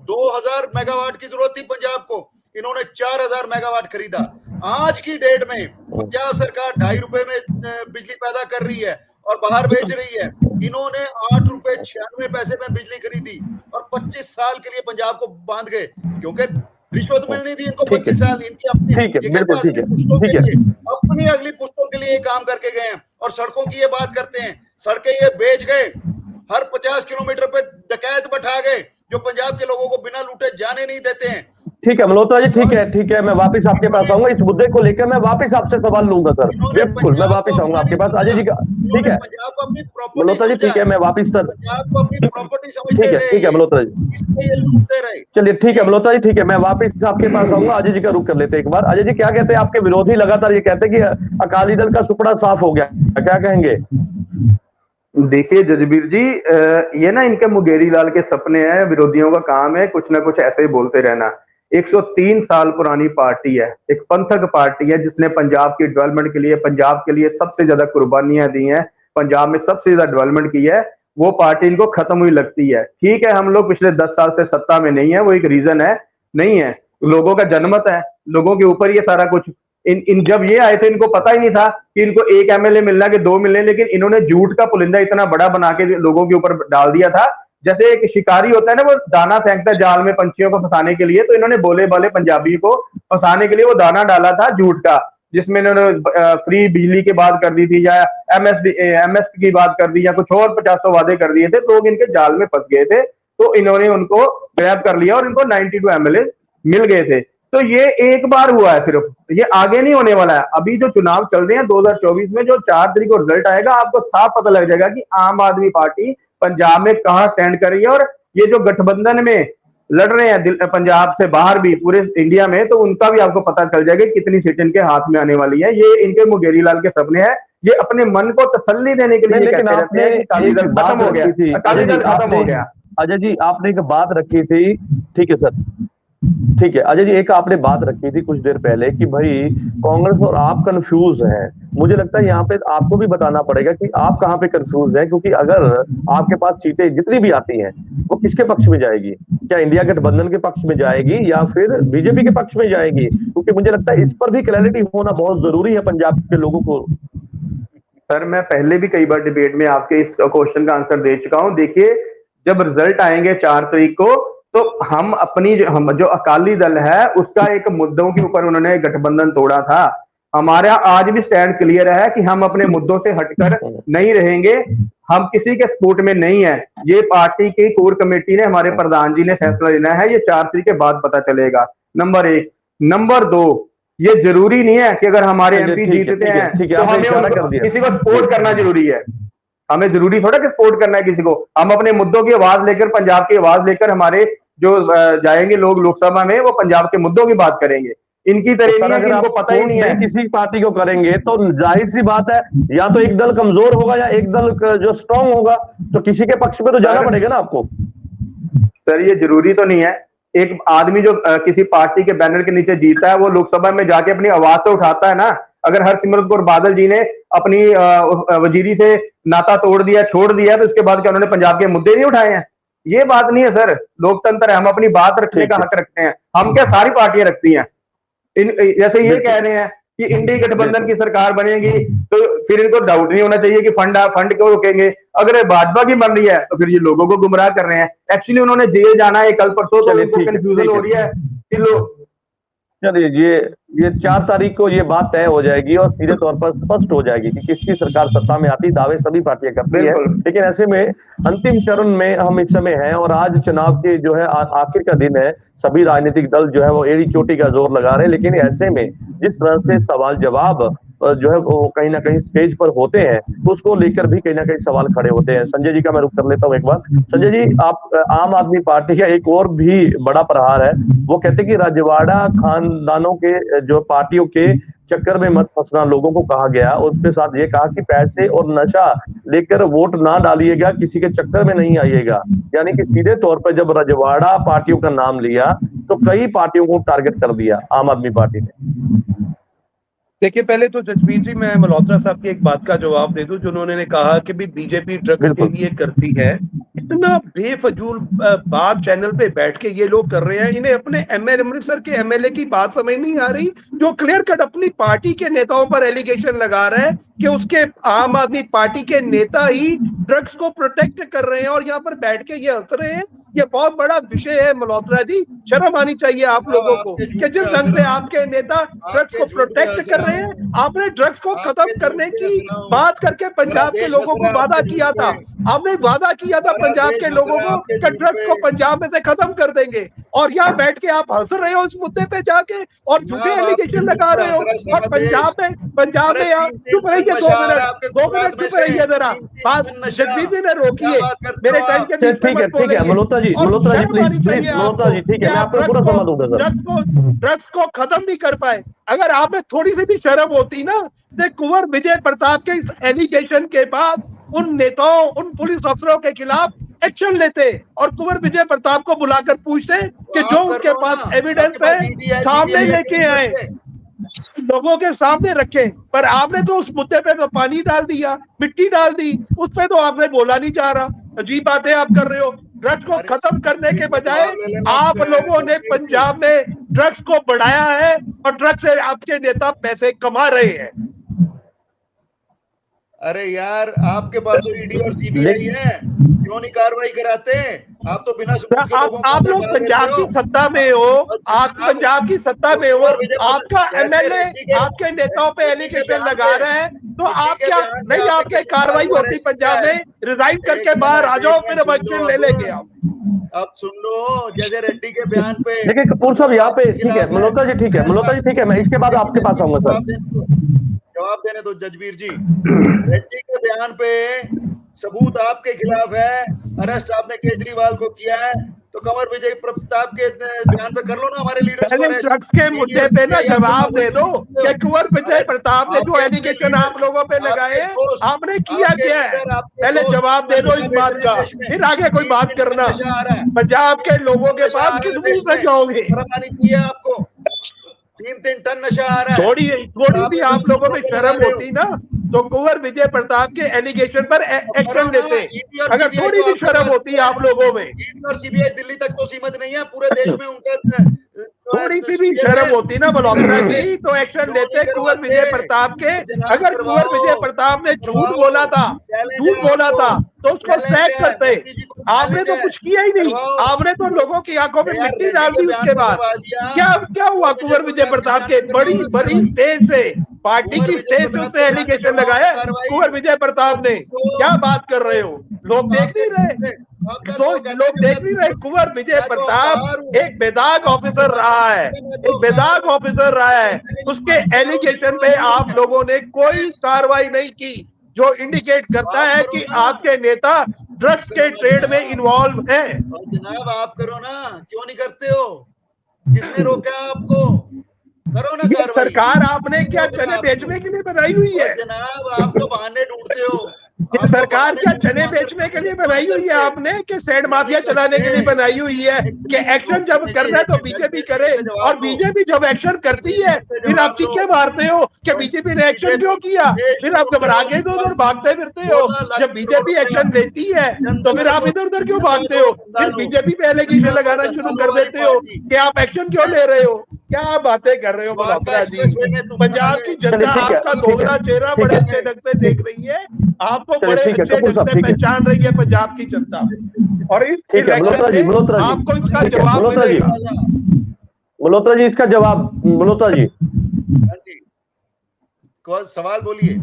2000 मेगावाट की जरूरत थी पंजाब को, इन्होंने 4000 मेगावाट खरीदा। आज की डेट में पंजाब सरकार 2.5 रुपए में बिजली पैदा कर रही है और बाहर बेच रही है। इन्होंने 8 रुपए 96 पैसे में बिजली खरीदी और 25 साल के लिए पंजाब को बांध गए, क्योंकि रिश्वत मिलनी थी इनको 25 साल। इनकी अपनी, ठीक है, बिल्कुल ठीक है, अपनी अगली पुश्तों के लिए काम करके गए हैं। और सड़कों की ये बात करते हैं, सड़कें ये बेच गए, हर 50 किलोमीटर पे डकैत बैठा गए जो पंजाब के लोगों को बिना लूटे जाने नहीं देते हैं। ठीक है मल्होत्रा जी, ठीक है, मैं वापस आपके पास आऊंगा, इस मुद्दे को लेकर मैं वापस आपसे सवाल लूंगा सर, बिल्कुल मैं वापस आऊंगा आपके पास। अजय जी का ठीक है मल्होत्रा जी, ठीक है, मैं वापस सर, ठीक है मल्होत्रा जी, चलिए ठीक है मल्होत्रा जी, ठीक है, मैं वापस आपके पास आऊंगा। अजय जी का रुख कर लेते हैं एक बार। अजय जी, क्या कहते हैं आपके विरोधी? लगातार ये कहते हैं कि अकाली दल का सुपड़ा साफ हो गया, क्या कहेंगे? देखिए जजबीर जी, ये ना इनके मुंगेरी लाल के सपने हैं। विरोधियों का काम है कुछ ना कुछ ऐसे ही बोलते रहना। 103 साल पुरानी पार्टी है, एक पंथक पार्टी है जिसने पंजाब की डेवलपमेंट के लिए, पंजाब के लिए सबसे ज्यादा कुर्बानियां दी हैं, पंजाब में सबसे ज्यादा डेवलपमेंट की है। वो पार्टी इनको खत्म हुई लगती है। ठीक है, हम लोग पिछले 10 साल से सत्ता में नहीं है, वो एक रीजन है, नहीं है, लोगों का जनमत है, लोगों के ऊपर ये सारा कुछ। इन जब ये आए थे इनको पता ही नहीं था कि इनको एक एमएलए मिलना कि 2 मिलने, लेकिन इन्होंने झूठ का पुलिंदा इतना बड़ा बना के लोगों के ऊपर डाल दिया था। जैसे एक शिकारी होता है ना, वो दाना फेंकता है जाल में पंछियों को फंसाने के लिए, तो इन्होंने बोले बाले पंजाबी को फंसाने के लिए वो दाना डाला था झूठ का, जिसमें इन्होंने फ्री बिजली की बात कर दी थी, या एमएसपी की बात कर दी, या कुछ और 50 वादे कर दिए थे। लोग इनके जाल में फंस गए थे, तो इन्होंने उनको ग्रैब कर लिया और इनको 92 एमएलए मिल गए थे। तो ये एक बार हुआ है सिर्फ, ये आगे नहीं होने वाला है। अभी जो चुनाव चल रहे हैं 2024 में, जो 4 तारीख को रिजल्ट आएगा, आपको साफ पता लग जाएगा कि आम आदमी पार्टी पंजाब में कहां स्टैंड कर रही है। और ये जो गठबंधन में लड़ रहे हैं पंजाब से बाहर भी पूरे इंडिया में, तो उनका भी आपको पता चल जाएगा कितनी सीट इनके हाथ में आने वाली है। ये इनके मुंगेरी लाल के सपने हैं, ये अपने मन को तसल्ली देने के लिए लेकिन आपने अकाली दल खत्म हो गया, अकाली दल खत्म हो गया। अजय जी आपने एक बात रखी थी, ठीक है सर, ठीक है अजय जी, एक आपने बात रखी थी कुछ देर पहले कि भाई कांग्रेस और आप कंफ्यूज हैं। मुझे लगता है यहाँ पे आपको भी बताना पड़ेगा कि आप कहाँ पे कंफ्यूज हैं, क्योंकि अगर आपके पास सीटें जितनी भी आती हैं वो किसके पक्ष में जाएगी? क्या इंडिया गठबंधन के पक्ष में जाएगी या फिर बीजेपी के पक्ष में जाएगी? क्योंकि मुझे लगता है इस पर भी क्लैरिटी होना बहुत जरूरी है पंजाब के लोगों को। सर मैं पहले भी कई बार डिबेट में आपके इस क्वेश्चन का आंसर दे चुका हूं। देखिए जब रिजल्ट आएंगे 4 तारीख को, तो हम अपनी जो अकाली दल है उसका एक मुद्दों के ऊपर उन्होंने गठबंधन तोड़ा था। हमारा आज भी स्टैंड क्लियर है कि हम अपने मुद्दों से हटकर नहीं रहेंगे, हम किसी के सपोर्ट में नहीं है। ये पार्टी की कोर कमेटी ने, हमारे प्रधान जी ने फैसला लेना है, ये 4 तारीख के बाद पता चलेगा। नंबर 1। नंबर 2, ये जरूरी नहीं है कि अगर हमारे एमपी जीतते हैं तो हमें किसी को सपोर्ट करना जरूरी है। हमें जरूरी थोड़ा कि सपोर्ट करना है किसी को। हम अपने मुद्दों की आवाज लेकर, पंजाब की आवाज लेकर, हमारे जो जाएंगे लोग लोकसभा में, वो पंजाब के मुद्दों की बात करेंगे। इनकी तरह नहीं है कि इनको पता ही नहीं है। किसी पार्टी को करेंगे तो जाहिर सी बात है, या तो एक दल कमजोर होगा या एक दल जो स्ट्रांग होगा, तो किसी के पक्ष में तो जाना पड़ेगा ना आपको। सर ये जरूरी तो नहीं है। एक आदमी जो किसी पार्टी के बैनर के नीचे जीता है, वो लोकसभा में जाके अपनी आवाज तो उठाता है ना। अगर हरसिमरत कौर बादल जी ने अपनी वजीरी से नाता तोड़ दिया, छोड़ दिया, तो उसके बाद क्या उन्होंने पंजाब के मुद्दे नहीं उठाए हैं? ये बात नहीं है सर। लोकतंत्र है, हम अपनी बात रखने का हक रखते हैं। हम क्या सारी पार्टियां रखती हैं? जैसे ये कह रहे हैं कि इंडी गठबंधन की सरकार बनेगी, तो फिर इनको डाउट नहीं होना चाहिए कि फंड क्यों रोकेंगे। अगर भाजपा की बन रही है तो फिर ये लोगों को गुमराह कर रहे हैं। एक्चुअली उन्होंने जेल जाना है कल परसों, तो इनको कंफ्यूजन हो रही है कि लोग। चलिए ये 4 तारीख को ये बात तय हो जाएगी और सीधे तौर पर स्पष्ट हो जाएगी कि किसकी सरकार सत्ता में आती। दावे सभी पार्टियां करती है, लेकिन ऐसे में अंतिम चरण में हम इस समय हैं और आज चुनाव के जो है आखिर का दिन है। सभी राजनीतिक दल जो है वो एड़ी चोटी का जोर लगा रहे हैं, लेकिन ऐसे में जिस तरह से सवाल जवाब जो है वो कहीं ना कहीं स्टेज पर होते हैं, उसको लेकर भी कहीं ना कहीं सवाल खड़े होते हैं। संजय जी का मैं रुख कर लेता हूं एक बार। संजय जी, आप आम आदमी पार्टी का एक और भी बड़ा प्रहार है, वो कहते हैं कि रजवाड़ा खानदानों के जो पार्टियों के चक्कर में मत फंसना, लोगों को कहा गया। और उसके साथ ये कहा कि पैसे और नशा लेकर वोट ना डालिएगा, किसी के चक्कर में नहीं आइएगा। यानी कि सीधे तौर पर जब रजवाड़ा पार्टियों का नाम लिया तो कई पार्टियों को टारगेट कर दिया आम आदमी पार्टी ने। देखिए पहले तो जसवीर जी, मैं मल्होत्रा साहब की एक बात का जवाब दे दूं, जो उन्होंने कहा कि भी बीजेपी ड्रग्स के लिए करती है। इतना बेफजूल बात चैनल पे बैठ के ये लोग कर रहे हैं। इन्हें अपने अमृतसर के एमएलए की बात समझ नहीं आ रही, जो क्लियर कट अपनी पार्टी के नेताओं पर एलिगेशन लगा रहा है कि उसके आम आदमी पार्टी के नेता ही ड्रग्स को प्रोटेक्ट कर रहे हैं, और यहाँ पर बैठ के ये हंस रहे हैं। ये बहुत बड़ा विषय है मल्होत्रा जी, शर्म आनी चाहिए आप लोगों को कि जिस ढंग से आपके नेता ड्रग्स को प्रोटेक्ट कर रहे हैं। आपने ड्रग्स को खत्म करने की बात करके पंजाब के लोगों को वादा किया था। आपने वादा किया था पंजाब के लोगों को कि ड्रग्स को पंजाब में से खत्म कर देंगे, और यहाँ बैठ के आप हंस रहे हो इस मुद्दे पे जाके और झूठे एलिगेशन लगा रहे हो। और पंजाब में आप चुप रहिए, 2 मिनट चुप रहिए जरा। बात जगदीश जी ने रोकी है, मेरे टाइम के बीच में मत बोलिए। मल्होत्रा जी ठीक है, मैं आपको पूरा समय दूंगा। ड्रग्स को खत्म भी कर पाए। अगर आप में थोड़ी सी भी शर्म होती ना, तो कुंवर विजय प्रताप के इस एलिगेशन के बाद उन नेताओं, उन पुलिस अफसरों के खिलाफ एक्शन लेते और कुंवर विजय प्रताप को बुलाकर पूछते कि जो उनके पास एविडेंस है सामने लेके आए, लोगों के सामने रखे। पर आपने तो उस मुद्दे पे पानी डाल दिया, मिट्टी डाल दी, उस पे तो आपने बोला नहीं जा रहा। अजीब बातें आप कर रहे हो। ड्रग्स को खत्म करने के बजाय आप लोगों ने पंजाब में ड्रग्स को बढ़ाया है और ड्रग्स से आपके नेता पैसे कमा रहे हैं। अरे यार, आपके पास तो ईडी और सीबीआई है, क्यों नहीं कार्रवाई कराते? आप तो बिना सबूत के लोगों को आप लोग अंदर डाल पंजाब देते की हो। सत्ता में हो, आप पंजाब की सत्ता में हो, आपका एमएलए आपके नेताओं पे एलिगेशन लगा रहे हैं, तो आप क्या नहीं, आप पे कार्रवाई होती पंजाब में? रिजाइन करके बाहर आ जाओ, फिर इलेक्शन ले लेंगे आप। अब सुन लो, जय रेड्डी के बयान पे। देखिए कपूर साहब यहाँ पे ठीक है, मल्होत्रा जी ठीक है, मल्होत्रा जी ठीक है, मैं इसके बाद आपके पास आऊंगा सर। जवाब देने दो जजबीर जी। रेड्डी के बयान पे सबूत आपके खिलाफ है, अरेस्ट आपने केजरीवाल को किया है, तो कंवर विजय प्रताप के बयान पे कर लो ना हमारे लीडर्स को। ड्रग्स के मुद्दे पे ना जवाब दे दो कि कंवर विजय प्रताप ने जो एलिगेशन आप लोगों पे लगाए आपने किया क्या है, पहले जवाब दे दो इस बात का, फिर आगे कोई बात करना। पंजाब के लोगों के पास किस मुंह से जाओगे? आपको 3-3 टन नशा आ रहा है। थोड़ी भी आप लोगों में शर्म होती ना तो कुंवर विजय प्रताप के एलिगेशन पर एक्शन लेते। अगर थोड़ी भी शर्म होती आप लोगों में, ईडी और सीबीआई दिल्ली तक तो सीमित नहीं है, पूरे देश में उनका थोड़ी सी भी शर्म होती ना मल्होत्रा जी तो एक्शन लेते कुंवर विजय प्रताप के। अगर कुंवर विजय प्रताप ने झूठ बोला था तो उसको सैक करते। आपने तो कुछ किया ही नहीं, आपने तो लोगों की आंखों में मिट्टी डाल दी। उसके बाद क्या हुआ? कुंवर विजय प्रताप के बड़ी स्टेज से, पार्टी की स्टेज से उसने एलिगेशन लगाया कुंवर विजय प्रताप ने। क्या बात कर रहे हो? लोग देख नहीं रहे? लोग देख नहीं रहे? कुंवर विजय प्रताप एक बेदाग ऑफिसर रहा है, उसके एलिगेशन पे आप लोगों ने कोई कार्रवाई नहीं की, जो इंडिकेट करता है कि आपके नेता ड्रग्स के ट्रेड में इन्वॉल्व हैं। जनाब आप करो ना, क्यों नहीं करते हो? किसने रोका आपको? करो ना कार्रवाई। सरकार आपने क्या चने बेचने के लिए बनाई हुई है? जनाब आप तो बहाने ढूंढते हो। ये सरकार क्या चने बेचने के लिए बनाई हुई है आपने, कि सैंड माफिया चलाने के लिए बनाई हुई है? कि एक्शन जब करना है तो बीजेपी करे, और बीजेपी जब एक्शन करती है फिर आप चीखे मारते हो कि बीजेपी ने एक्शन क्यों किया, फिर आप घबरा के इधर उधर भागते फिरते हो। जब बीजेपी एक्शन लेती है तो फिर आप इधर उधर क्यों भागते हो? फिर बीजेपी पे एलिगेशन लगाना शुरू कर देते हो कि आप एक्शन क्यों ले रहे हो। क्या बातें कर रहे हो मल्होत्रा जी? पंजाब की जनता आपका दोगला चेहरा बड़े अच्छे ढंग से देख रही है, आपको बड़े अच्छे ढंग से पहचान रही है पंजाब की जनता, और इस इलेक्शन में आपको इसका जवाब मिलेगा। मल्होत्रा जी इसका जवाब, मल्होत्रा जी कौन सवाल बोलिए।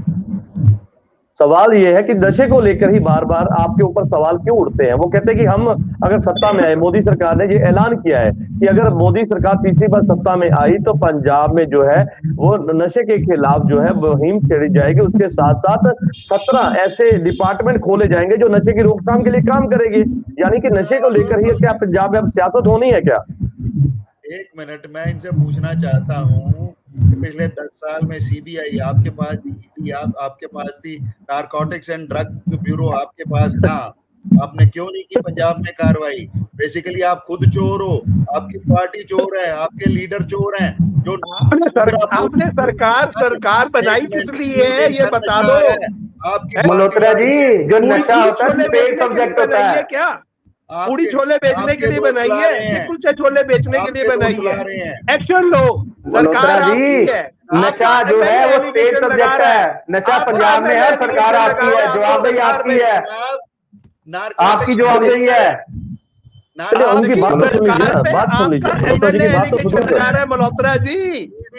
सवाल ये है कि नशे को लेकर ही बार बार आपके ऊपर सवाल क्यों उठते हैं? वो कहते हैं कि हम अगर सत्ता में आए, मोदी सरकार ने ये ऐलान किया है कि अगर मोदी सरकार तीसरी बार सत्ता में आई तो पंजाब में जो है वो नशे के खिलाफ जो है मुहिम छेड़ी जाएगी। उसके साथ साथ 17 ऐसे डिपार्टमेंट खोले जाएंगे जो नशे की रोकथाम के लिए काम करेंगे। यानी कि नशे को लेकर ही क्या पंजाब में अब सियासत होनी है क्या? एक मिनट, मैं इनसे पूछना चाहता हूँ कि पिछले 10 साल में सीबीआई आपके पास थी, ईडी आपके पास थी, नारकोटिक्स एंड ड्रग ब्यूरो आपके पास था, आपने क्यों नहीं की पंजाब में कार्रवाई? बेसिकली आप खुद चोर हो, आपकी पार्टी चोर है, आपके लीडर चोर हैं। जो आपने सरकार बनाई किस लिए है ये बता दो। मल्होत्रा जी, जो नशा होता है स्टेट सब्जेक्ट होता है क्या? पूरी छोले बेचने के लिए बनाई है कि कुछ छोले बेचने के लिए बनाई है? एक्शन लो, सरकार आपकी है। नशा जो है वो स्टेट सब्जेक्ट है, नशा पंजाब में है, सरकार आपकी है, जवाबदेही आपकी है, आपकी जवाबदेही है। उनकी बात सुन लीजिए मल्होत्रा जी।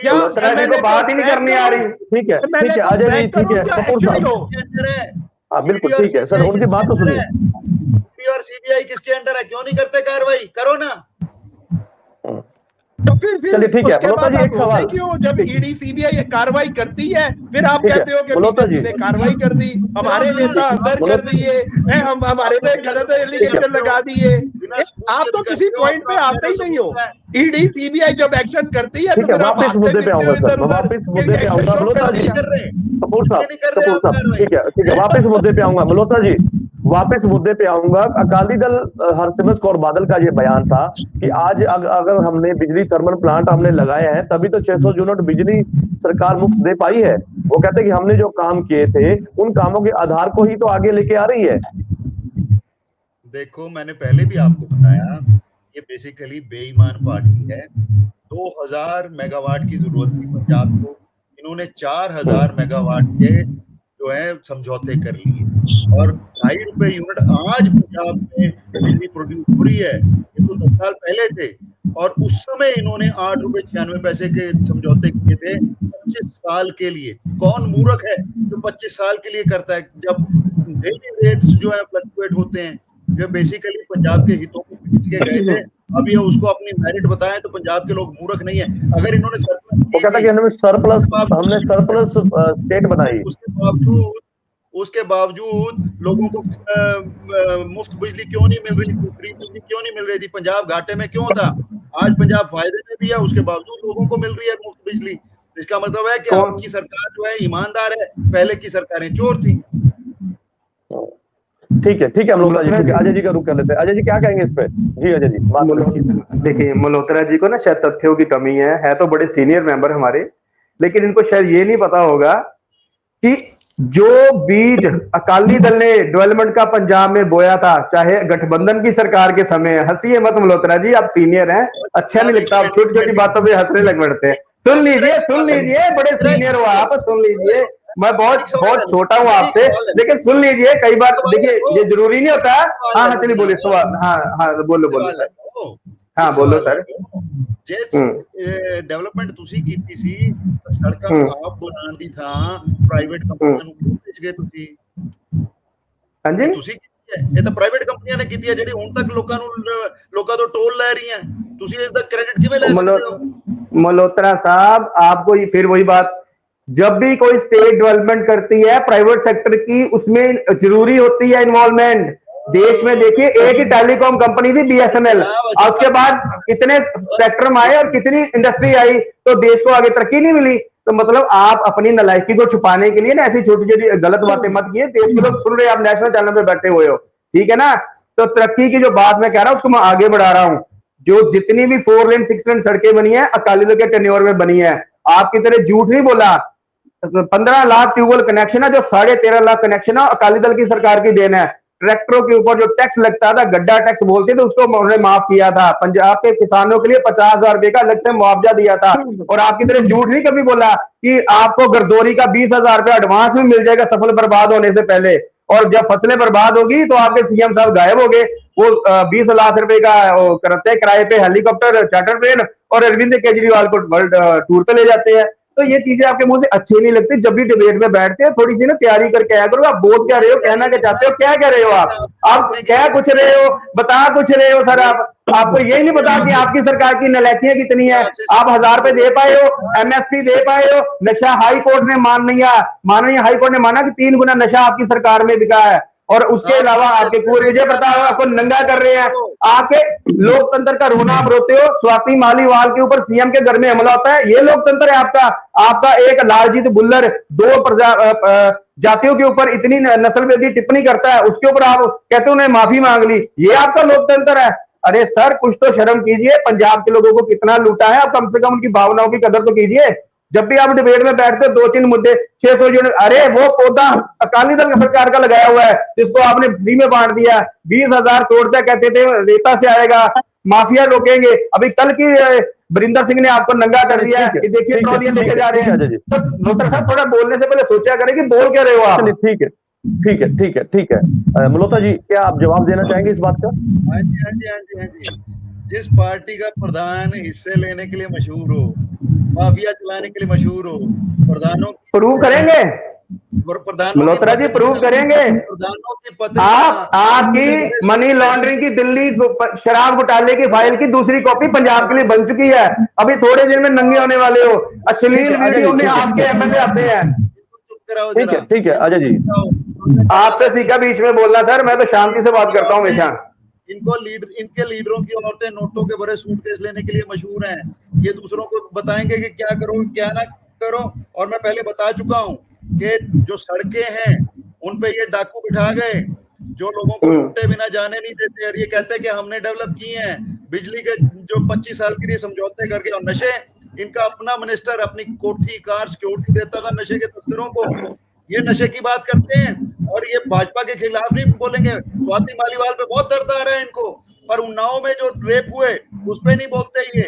मल्होत्रा जी को बात ही नहीं करनी आ रही। ठीक है अजय जी, ठीक है कपूर साहब, हाँ बिल्कुल ठीक है सर, उनकी बात तो सुनिए। ईडी और सीबीआई किसके अंडर है? क्यों नहीं करते कार्रवाई? करो ना। तो फिर चलिए ठीक है मल्होत्रा जी, एक सवाल। क्यों जब ईडी सीबीआई कार्रवाई करती है फिर आप कहते हो कि बीजेपी ने कार्रवाई कर दी, हमारे नेता अंदर कर दिए, हमारे पे गलत एलिगेशन लगा दिए। आप तो किसी पॉइंट पे आते ही नहीं हो। ईडी सीबीआई जब एक्शन करती है तो वापस मुद्दे पे आऊंगा सर, वापस मुद्दे पे आऊंगा मल्होत्रा जी। कपूर साहब ठीक है वापस मुद्दे पे आऊंगा मल्होत्रा जी, वापस मुद्दे पे आऊंगा। अकाली दल हरसिमरत कौर बादल का ये बयान था कि आज अगर हमने बिजली थर्मल प्लांट हमने लगाए हैं तभी तो 600 यूनिट बिजली सरकार मुफ्त दे पाई है। वो कहते हैं कि हमने जो काम किए थे उन कामों के आधार को ही तो आगे लेके आ रही है। देखो, मैंने पहले भी आपको बताया ये बेसिकली बेईमान पार्टी है। 2000 मेगावाट की जरूरत थी पंजाब को, इन्होंने 4000 मेगावाट के जो है समझौते कर लिए और ₹2.5 यूनिट आज पंजाब में बिजली प्रोड्यूस हो रही है। ये तो 10 साल पहले थे और उस समय इन्होंने ₹8.96 के समझौते किए थे 25 साल के लिए। कौन मूर्ख है जो 25 साल के लिए करता है, जब डेली रेट्स जो है फ्लक्चुएट होते हैं। ये बेसिकली पंजाब के हितों को खींच के गए थे। अब ये उसको अपनी मेरिट बताएं तो पंजाब के लोग मूर्ख नहीं है। अगर इन्होंने सरप्लस वो कहता है कि हमने सरप्लस स्टेट बनाई, उसके बावजूद लोगों को मुफ्त बिजली क्यों नहीं मिल रही थी, फ्री बिजली क्यों नहीं मिल रही थी, पंजाब घाटे में क्यों था? आज पंजाब फायदे में भी है, उसके बावजूद लोगों को मिल रही है मुफ्त बिजली। इसका मतलब है कि आपकी सरकार जो है ईमानदार है, पहले की सरकारें चोर थी। ठीक है हम लोग अजय जी का रुख कर लेते हैं। अजय जी क्या कहेंगे इस पे? जी अजय जी। देखिए, मल्होत्रा जी को ना शायद तथ्यों की कमी है तो बड़े सीनियर मेंबर हमारे, लेकिन इनको शायद ये नहीं पता होगा कि जो बीज अकाली दल ने डेवलपमेंट का पंजाब में बोया था, चाहे गठबंधन की सरकार के समय, हंसिए मत मल्होत्रा जी, आप सीनियर हैं, अच्छा नहीं लगता, आप छोटी छोटी बातों पे हंसने लग पड़ते हैं। सुन लीजिए, बड़े सीनियर हो आप, सुन लीजिए, मैं बहुत छोटा हूं आपसे, लेकिन सुन लीजिए, कई बार देखिए ये जरूरी नहीं होता। हाँ चलिए बोलिए सवाल। हाँ बोलो सर। हाँ बोलो सर। डेवलपमेंट ਤੁਸੀਂ ਕੀਤੀ ਸੀ, ਸੜਕਾਂ ਆਪ ਬਣਾਉਣ ਦੀ ਥਾਂ ਪ੍ਰਾਈਵੇਟ ਕੰਪਨੀਆਂ ਨੂੰ ਵੇਚ ਗਏ ਤੁਸੀਂ। ਹਾਂਜੀ, ਤੁਸੀਂ ਕੀਤੀ ਹੈ, ਇਹ ਤਾਂ ਪ੍ਰਾਈਵੇਟ ਕੰਪਨੀਆਂ ਨੇ ਕੀਤੀ ਹੈ ਜਿਹੜੀ ਹੁਣ ਤੱਕ ਲੋਕਾਂ ਤੋਂ ਟੋਲ ਲੈ ਰਹੀਆਂ। ਤੁਸੀਂ ਇਸ ਦਾ ਕ੍ਰੈਡਿਟ ਕਿਵੇਂ ਲੈ ਸਕਦੇ ਹੋ? मल्होत्रा साहब, आपको फिर वही बात, जब भी कोई स्टेट डेवलपमेंट करती है प्राइवेट सेक्टर की, उसमें जरूरी होती है इन्वॉल्वमेंट। देश में देखिए एक ही टेलीकॉम कंपनी थी BSNL, और उसके बाद कितने स्पेक्ट्रम आए और कितनी इंडस्ट्री आई, तो देश को आगे तरक्की नहीं मिली। तो मतलब आप अपनी नालायकी को छुपाने के लिए ना ऐसी छोटी छोटी गलत बातें मत किए। देश के लोग सुन रहे हैं, आप नेशनल चैनल पे बैठे हुए हो, ठीक है ना? तो तरक्की की जो बात मैं कह रहा हूं उसको मैं आगे बढ़ा रहा हूं। जो जितनी भी 4 लेन 6 लेन सड़कें बनी है अकाली दल के टेन्योर में बनी है। आपकी तरह झूठ नहीं बोला। 15 लाख ट्यूबवेल कनेक्शन है, जो 13.5 लाख कनेक्शन है अकाली दल की सरकार की देन है। ट्रैक्टरों के ऊपर जो टैक्स लगता था, गड्ढा टैक्स बोलते थे, उसको उन्होंने माफ किया था। पंजाब के किसानों के लिए 50,000 रुपए का अलग से मुआवजा दिया था। और आपकी तरह झूठ नहीं कभी बोला कि आपको गर्दौरी का 20,000 रुपया एडवांस में मिल जाएगा फसल बर्बाद होने से पहले, और जब फसलें बर्बाद होगी तो आपके CM साहब गायब हो गए। वो 20 लाख रुपए का करते हैं किराए पे हेलीकॉप्टर, चार्टर प्लेन, और अरविंद केजरीवाल को वर्ल्ड टूर पे ले जाते हैं। तो ये चीजें आपके मुंह से अच्छी नहीं लगती। जब भी डिबेट में बैठते हो थोड़ी सी ना तैयारी करके आया करो। आप बोल क्या रहे हो, कहना क्या चाहते हो, क्या कह रहे हो आप क्या कुछ रहे हो, बता कुछ रहे हो सर। आपको यही नहीं पता कि आपकी सरकार की नालायकियां कितनी है। आप 1000 रुपए दे पाए हो, MSP दे पाए हो, नशा हाई कोर्ट ने माननीय हाई कोर्ट ने माना कि 3 गुना नशा आपकी सरकार में बिका है। और उसके अलावा आपके कुंवर विजय प्रताप आपको नंगा कर रहे हैं। आके लोकतंत्र का रोना आप रोते हो। स्वाति मालीवाल के ऊपर CM के घर में हमला होता है, ये लोकतंत्र है आपका एक लालजीत बुल्लर 2 जातियों के ऊपर इतनी नस्ल विरोधी टिप्पणी करता है, उसके ऊपर आप कहते हो उन्हें माफी मांग ली, ये आपका लोकतंत्र है? अरे सर कुछ तो शर्म कीजिए। पंजाब के लोगों को कितना लूटा है, आप कम से कम उनकी भावनाओं की कदर तो कीजिए। जब भी आप डिबेट में बैठते हो 2-3 मुद्दे, 600 यूनिट, अरे वो पौधा अकाली दल सरकार का लगाया हुआ है जिसको आपने फ्री में बांट दिया। 20,000 तोड़ते कहते थे रेता से आएगा, माफिया रोकेंगे। अभी कल की बरिंदर सिंह ने आपको नंगा कर दिया है कि देखिए ट्रॉलियां लेके जा रहे हैं। तो मल्होत्रा साहब थोड़ा बोलने से पहले सोचा करें कि बोल क्या रहे हो आप। ठीक है मल्होत्रा जी, क्या आप जवाब देना चाहेंगे इस बात का? हाँ जी। जिस पार्टी का प्रधान हिस्से लेने के लिए मशहूर हो, माफिया चलाने के लिए मशहूर हो, प्रधानों प्रूव करेंगे मल्होत्रा जी, प्रूव करेंगे। प्रधानों की पत्नी आपकी मनी लॉन्ड्रिंग की दिल्ली शराब घोटाले की फाइल की दूसरी कॉपी पंजाब के लिए बन चुकी है। अभी थोड़े दिन में नंगे होने वाले हो। अश्लील वीडियो में आपके MLA आते हैं। ठीक है अजय जी, आपसे सीखा बीच में बोलना सर, मैं तो शांति से बात करता हूँ हमेशा। इनके लीडरों की औरतें नोटों के भरे सूटकेस लेने के लिए मशहूर हैं। ये दूसरों को बताएंगे कि क्या करो क्या ना करो। और मैं पहले बता चुका हूँ कि जो सड़कें हैं उन पे ये डाकू बिठा गए जो लोगों को लूटे बिना जाने नहीं देते। और ये कहते हैं कि हमने डेवलप किए हैं। बिजली के जो 25 साल के लिए समझौते करके, और नशे, इनका अपना मिनिस्टर अपनी कोठी कार सिक्योरिटी देता था नशे के तस्करों को। ये नशे की बात करते हैं और ये भाजपा के खिलाफ नहीं बोलेंगे। स्वाति मालीवाल पे बहुत दर्द आ रहा है इनको, पर उन्नाव में जो रेप हुए उस पे नहीं बोलते ये।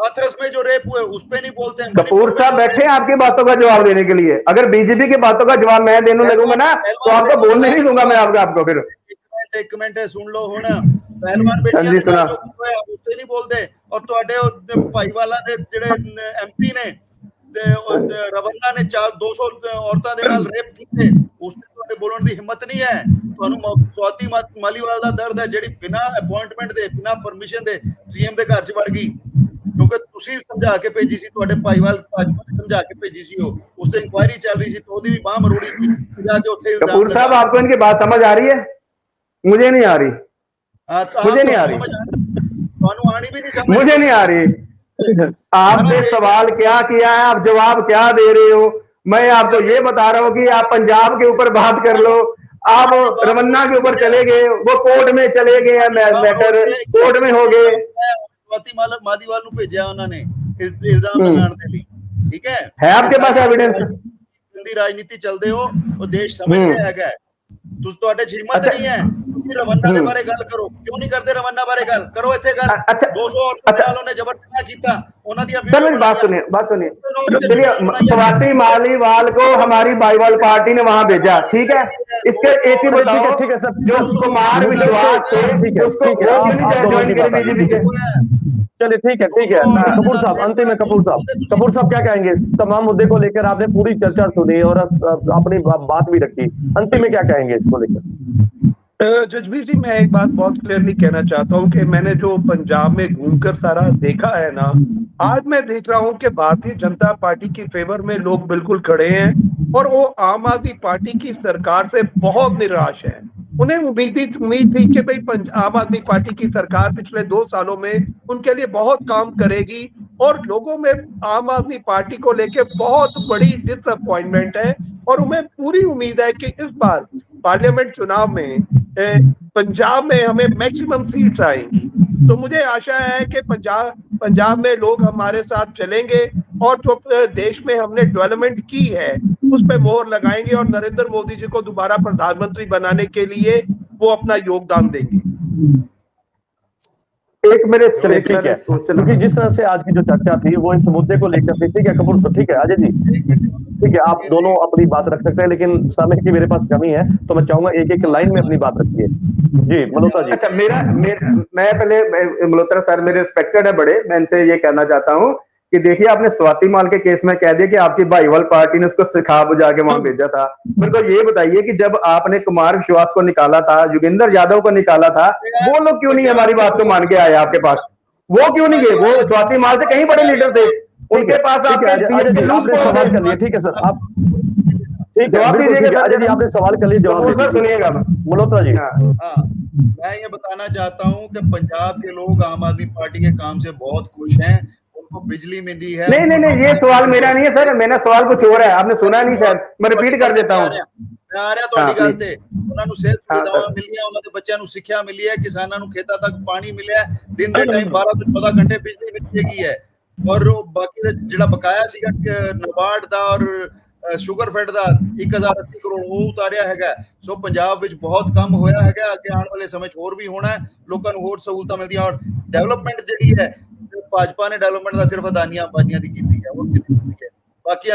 हाथरस में जो रेप हुए उस पे नहीं बोलते हैं। कपूर मणिपुर में साहब जो बैठे हैं आपकी बातों का जवाब देने के लिए। अगर बीजेपी की बातों का जवाब मैं देने लगूंगा ना तो आपको बोलने नहीं दूंगा मैं आपको फिर। एक मिनट सुन लो हो ना, पहलवान बेटियां जी, ਦੇ सुना। ਨਾਲ ਜੋ ਕੁਝ ਹੋਇਆ ਉਸ ਤੇ ਨਹੀਂ ਬੋਲਦੇ, ਔਰ ਤੁਹਾਡੇ ਉਹ ਭਾਈਵਾਲਾ ਦੇ ਜਿਹੜੇ ਐਮਪੀ ਨੇ ਤੇ ਉਹ ਰਵੰਨਾ ਨੇ 200 ਔਰਤਾਂ ਦੇ ਨਾਲ ਰੇਪ ਕੀਤੇ, ਉਸ ਤੇ ਤੁਹਾਡੇ ਬੋਲਣ ਦੀ ਹਿੰਮਤ ਨਹੀਂ ਹੈ। ਤੁਹਾਨੂੰ ਸਵਾਤੀ ਮਾਲੀਵਾਲ ਦਾ ਦਰਦ ਹੈ ਜਿਹੜੀ ਬਿਨਾਂ ਅਪਾਇੰਟਮੈਂਟ ਦੇ ਬਿਨਾਂ ਪਰਮਿਸ਼ਨ ਦੇ ਸੀਐਮ ਦੇ ਘਰ 'ਚ ਵੜ ਗਈ, ਕਿਉਂਕਿ ਤੁਸੀਂ ਸਮਝਾ ਕੇ ਭੇਜੀ ਸੀ, ਤੁਹਾਡੇ ਭਾਈਵਾਲ ਭਾਜਪਾ ਨੇ ਸਮਝਾ ਕੇ ਭੇਜੀ ਸੀ। ਉਹ ਉਸ ਤੇ ਇਨਕੁਆਇਰੀ ਚੱਲ ਰਹੀ ਸੀ ਤੇ ਉਹਦੀ ਵੀ ਬਾਹ ਮਰੋੜੀ ਸੀ ਜਾ ਕੇ ਉੱਥੇ ਇਲਜ਼ਾਮ कपूर साहब आपको इनकी बात समझ आ रही है? मुझे नहीं आ रही, मुझे नहीं आ रही, मुझे नहीं आ रही। आपने सवाल क्या किया है, आप जवाब क्या दे रहे हो? मैं आपको ये बता रहा हूँ कि आप पंजाब के ऊपर बात कर लो, आप रमन्ना के ऊपर चले गए, वो कोर्ट में चले गए, मैटर कोर्ट में हो गए। मालीवाल ਨੂੰ ਭੇਜਿਆ ਉਹਨਾਂ ਨੇ ਇਲਜ਼ਾਮ ਲਗਾਉਣ ਦੇ ਲਈ, ਠੀਕ है आपके पास एविडेंस? ਦੀ ਰਾਜਨੀਤੀ ਚੱਲਦੇ ਹੋ, ਉਹ ਦੇਸ਼ ਸਮਝ ਰਿਹਾ ਹੈਗਾ। ਤੁਸੀਂ ਤੁਹਾਡੇ 'ਚ ਹਿੰਮਤ ਨਹੀਂ ਹੈ, ਤੁਸੀਂ ਰਵੰਨਾ ਦੇ ਬਾਰੇ ਗੱਲ ਕਰੋ, ਕਿਉਂ ਨਹੀਂ ਕਰਦੇ ਰਵੰਨਾ ਬਾਰੇ ਗੱਲ ਕਰੋ ਇੱਥੇ ਗੱਲ। 200 ਔਰਤਾਂ ਨਾਲ ਉਹਨੇ ਜ਼ਬਰਦਸਤੀ ਕੀਤਾ, ਉਹਨਾਂ ਦੀ सर मेरी बात सुनिए, स्वाति मालीवाल को हमारी बाईवाल पार्टी ने वहां भेजा, ठीक है? इसके एक ही बताओ, ठीक है सर, जो कुमार विश्वास से उसको ज्वाइन करे बीजेपी के। चलिए ठीक है कपूर साहब, अंतिम में कपूर साहब क्या कहेंगे? तमाम मुद्दे को लेकर आपने पूरी चर्चा सुनी और अपनी बात भी रखी, अंतिम में क्या कहेंगे इसको लेकर? जजबीर जी, मैं एक बात बहुत क्लियरली कहना चाहता हूँ कि मैंने जो पंजाब में घूमकर सारा देखा है ना, आज मैं देख रहा हूँ कि भारतीय जनता पार्टी की फेवर में लोग बिल्कुल खड़े हैं और वो आम आदमी पार्टी की सरकार से बहुत निराश है। उन्हें उम्मीद थी कि भाई आम आदमी पार्टी की सरकार पिछले 2 सालों में उनके लिए बहुत काम करेगी और लोगों में आम आदमी पार्टी को लेके बहुत बड़ी डिसअपॉइंटमेंट है और उन्हें पूरी उम्मीद है कि इस बार पार्लियामेंट चुनाव में पंजाब में हमें मैक्सिमम सीट्स आएंगी। तो मुझे आशा है कि पंजाब में लोग हमारे साथ चलेंगे और जो देश में हमने डेवलपमेंट की है उस पर मोहर लगाएंगे और नरेंद्र मोदी जी को दोबारा प्रधानमंत्री बनाने के लिए वो अपना योगदान देंगे। एक मेरे ठीक है, क्योंकि जिस तरह से आज की जो चर्चा थी वो इस मुद्दे को लेकर थी। ठीक है कपूर साहब, ठीक है अजय जी, ठीक है आप दोनों अपनी बात रख सकते हैं, लेकिन समय की मेरे पास कमी है तो मैं चाहूंगा एक लाइन में अपनी बात रखिए। जी मल्होत्रा जी। अच्छा, मैं पहले मल्होत्रा सर मेरे रिस्पेक्टेड है बड़े, मैं इनसे ये कहना चाहता हूँ कि देखिए आपने स्वाति माल के केस में कह दिया कि आपकी भाईवाल पार्टी ने उसको सिखा बुझा के वहां भेजा था। मेरे को ये बताइए कि जब आपने कुमार विश्वास को निकाला था, योगेंद्र यादव को निकाला था, वो लोग क्यों नहीं हमारी बात को मान के आए आपके पास? वो क्यों नहीं गए? वो स्वाति माल से कहीं बड़े लीडर थे, उनके पास आपने सवाल कर लिया। ठीक है सर, आप जवाब दीजिएगा सर, आपने सवाल कर लिया, जवाब सर सुनिएगा। मल्होत्रा जी। मैं ये बताना चाहता हूँ कि पंजाब के लोग आम आदमी पार्टी के काम से बहुत खुश हैं, उनको बिजली मिली है। नहीं, ये सवाल मेरा नहीं है सर, मेरा सवाल कुछ और है, आपने सुना नहीं शायद, मैं रिपीट कर देता हूँ। मैं आ रहा ਤੁਹਾਡੀ ਗੱਲ ਤੇ, ਉਹਨਾਂ ਨੂੰ ਸਿਹਤ ਸੁਵਿਧਾਵਾਂ ਮਿਲੀਆਂ, ਉਹਨਾਂ ਦੇ ਬੱਚਿਆਂ ਨੂੰ ਸਿੱਖਿਆ ਮਿਲੀ ਹੈ, ਕਿਸਾਨਾਂ ਨੂੰ ਖੇਤਾਂ ਤੱਕ ਪਾਣੀ ਮਿਲਿਆ, ਦਿਨ ਦੇ ਟਾਈਮ 12 ਤੋਂ 14 ਘੰਟੇ ਬਿਜਲੀ ਮਿਲੇਗੀ ਹੈ ਔਰ ਬਾਕੀ ਦਾ ਜਿਹੜਾ ਬਕਾਇਆ ਸੀਗਾ ਨਬਾਰਡ ਦਾ ਔਰ ਸ਼ੂਗਰਫੈਡ ਦਾ 1080 ਕਰੋੜ ਉਹ ਉਤਾਰਿਆ ਹੈਗਾ। ਸੋ ਪੰਜਾਬ ਵਿੱਚ ਬਹੁਤ ਕੰਮ ਹੋਇਆ ਹੈਗਾ, ਅੱਗੇ ਆਉਣ ਵਾਲੇ ਸਮੇਂ 'ਚ ਹੋਰ ਵੀ ਹੋਣਾ, ਲੋਕਾਂ ਨੂੰ ਹੋਰ ਸਹੂਲਤਾਂ ਮਿਲਦੀਆਂ ਔਰ ਡਿਵੈਲਪਮੈਂਟ ਜਿਹੜੀ ਹੈ ਭਾਜਪਾ ਨੇ ਡਿਵੈਲਪਮੈਂਟ ਦਾ ਸਿਰਫ ਅਦਾਨੀਆਂ ਅੰਬਾਨੀਆਂ ਦੀ ਕੀਤੀ ਹੈ, ਹੋਰ ਕੀਤੀ ਹੈ। ਬਾਕੀ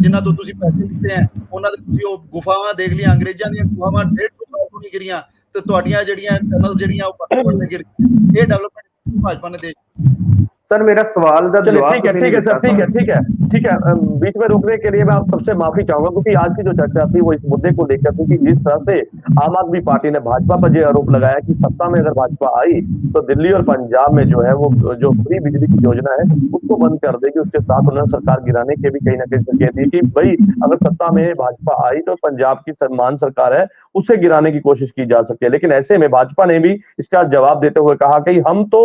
ਜਿਨ੍ਹਾਂ ਤੋਂ ਤੁਸੀਂ ਪੈਸੇ ਦਿੱਤੇ ਹੈ ਉਹਨਾਂ ਦੇ ਤੁਸੀਂ ਉਹ ਗੁਫਾਵਾਂ ਦੇਖ ਲਈਆਂ, ਅੰਗਰੇਜ਼ਾਂ ਦੀਆਂ ਗੁਫਾਵਾਂ 150 ਸਾਲ ਤੋਂ ਨਹੀਂ ਗਿਰੀਆਂ ਤੇ ਤੁਹਾਡੀਆਂ ਜਿਹੜੀਆਂ ਟਨਲ ਜਿਹੜੀਆਂ ਉਹ ਪੱਟ ਗਿਰ ਗਈਆਂ। ਇਹ ਡਿਵੈਲਪਮੈਂਟ ਭਾਜਪਾ ने देश। सर मेरा सवाल का जवाब ठीक है सर, ठीक है बीच में रोकने के लिए मैं आप सबसे माफी चाहूंगा, क्योंकि आज की जो चर्चा थी वो इस मुद्दे को लेकर थी कि जिस तरह से आम आदमी पार्टी ने भाजपा पर यह आरोप लगाया कि सत्ता में अगर भाजपा आई तो दिल्ली और पंजाब में जो है वो जो फ्री बिजली की योजना है उसको बंद कर देगी। उसके साथ उन्होंने सरकार गिराने के भी कहीं ना कहीं संकेत दिए कि भाई अगर सत्ता में भाजपा आई तो पंजाब की मान सरकार है उसे गिराने की कोशिश की जा सकती है। लेकिन ऐसे में भाजपा ने भी इसका जवाब देते हुए कहा कि हम तो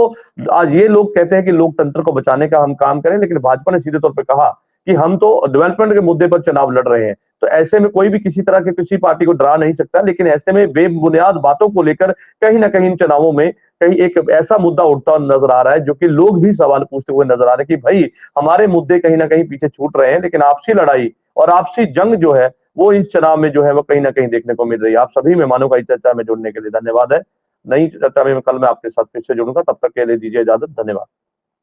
आज ये लोग कहते हैं कि लोकतंत्र को बचाने का हम काम करें, लेकिन भाजपा ने सीधे तौर पर कहा कि हम तो डेवलपमेंट के मुद्दे पर चुनाव लड़ रहे हैं। तो ऐसे में कोई भी किसी तरह के किसी पार्टी को डरा नहीं सकता, लेकिन ऐसे में बेबुनियाद बातों को लेकर कहीं ना कहीं इन चुनावों में कहीं एक ऐसा मुद्दा उठता नजर आ रहा है जो कि लोग भी सवाल पूछते हुए नजर आ रहे हैं कि भाई हमारे मुद्दे कहीं ना कहीं पीछे छूट रहे हैं, लेकिन आपसी लड़ाई और आपसी जंग जो है वो इस चुनाव में जो है वो कहीं ना कहीं देखने को मिल रही है। आप सभी मेहमानों का इस चर्चा में जुड़ने के लिए धन्यवाद है। नई चर्चा में कल मैं आपके साथ फिर से जुड़ूंगा, तब तक के लिए दीजिए इजाजत, धन्यवाद।